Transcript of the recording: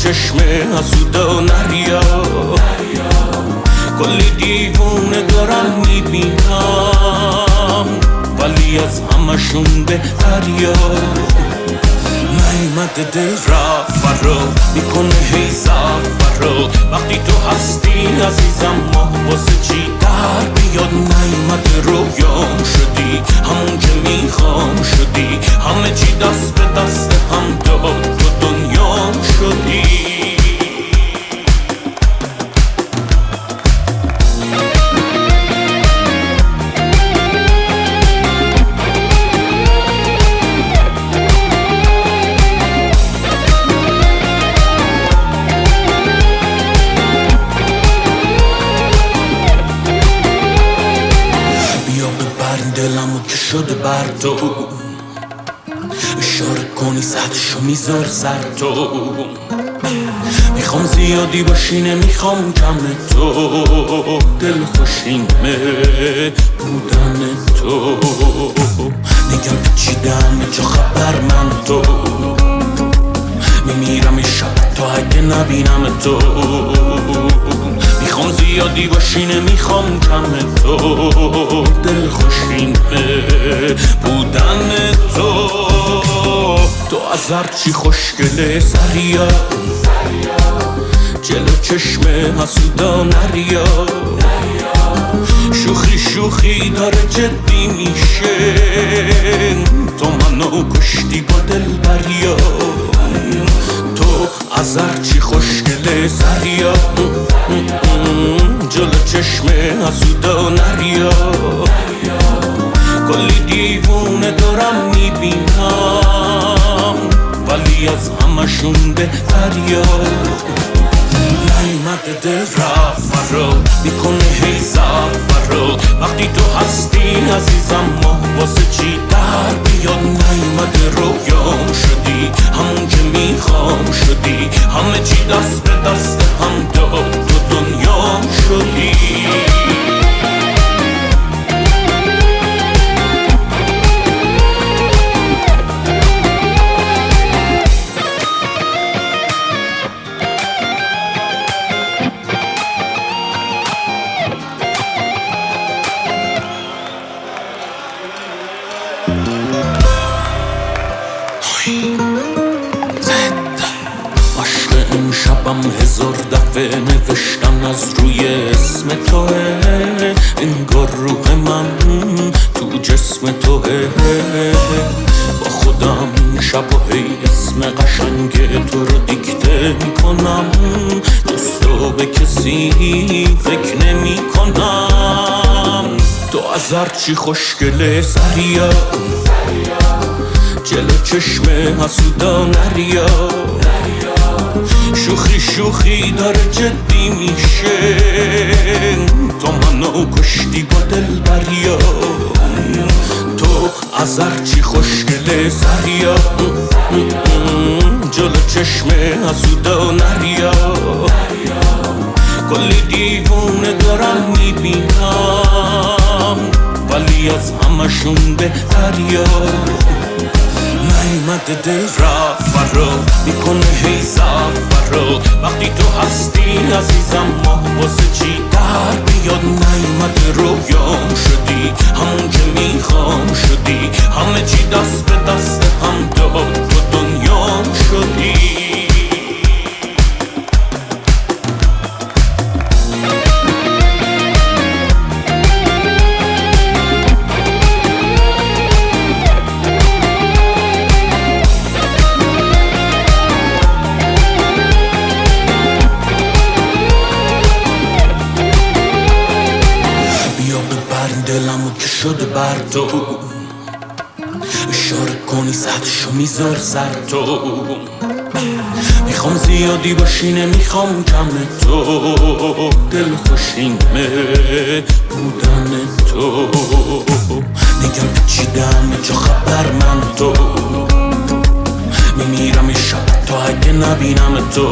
چشم حسوده و نریا کلی دیوونه دارم میبینم ولی از همشون بهتریا نیمده دل رفت فرا میکنه هی فرا وقتی تو هستی عزیزم ما واسه چی در بیاد نیمده رویام شدی همون که میخوام شدی همه چی دست به دست هم داد تو دنیام شدی دلمو که شده بر تو اشاره کنی سطحشو میذار سر تو میخوام زیادی باشی نمیخوام کم تو دل خوشینمه بودن تو نگم پیچیدم چه خبر من تو میمیرم شب تا اگه نبینم تو میخوام زیادی باشی نمیخوام کم تو دل خوشینمه بودن تو تو از هرچی خوشگله سریا جلو چشم حسودا نریا شوخی شوخی داره جدی میشه تو منو کشتی با دل بریا تو از هرچی خوشگله سریا جلو چشم حسودا نریا کلی دیوونه دارم میبینم ولی از همشون بهتریا نیمده دل رفت فرا میکنه هی فرا وقتی تو هستی عزیزم ما واسه چی در بیاد نیمده رویام شدی همون که میخوام شدی همه چی دست به دست هم داد تو دنیام شدی عشق امشبم هزار دفعه نوشتم از روی اسم توه انگار روح من تو جسم توه با خودم شب و هی اسم قشنگ تو رو دیکته میکنم جز تو به کسی فکر نمی کنم تو از هرچی خوشگله سریا جلو چشم حسودا نریا شوخی شوخی داره جدی میشه تو منو کشتی با دل بریا تو از هرچی خوشگله سریا جلو چشم حسودا نریا کلی دیوونه دارم میبینم ولی از همشون بهتریا نیمده دل رفت فرا میکنه هی فرا وقتی تو هستی عزیزم ما واسه چی در بیاد نیمده رویام شدی همون که میخوام شدی همه چی دست به دست هم داد تو دنیام شدی دلمو که شده بر تو اشاره کنی سطحشو میذار سر تو میخوام زیادی باشی نمیخوام کم تو دل خوشینمه بودن تو نگم پیچیدم چه خبر من تو میمیرم شب تا اگه نبینم تو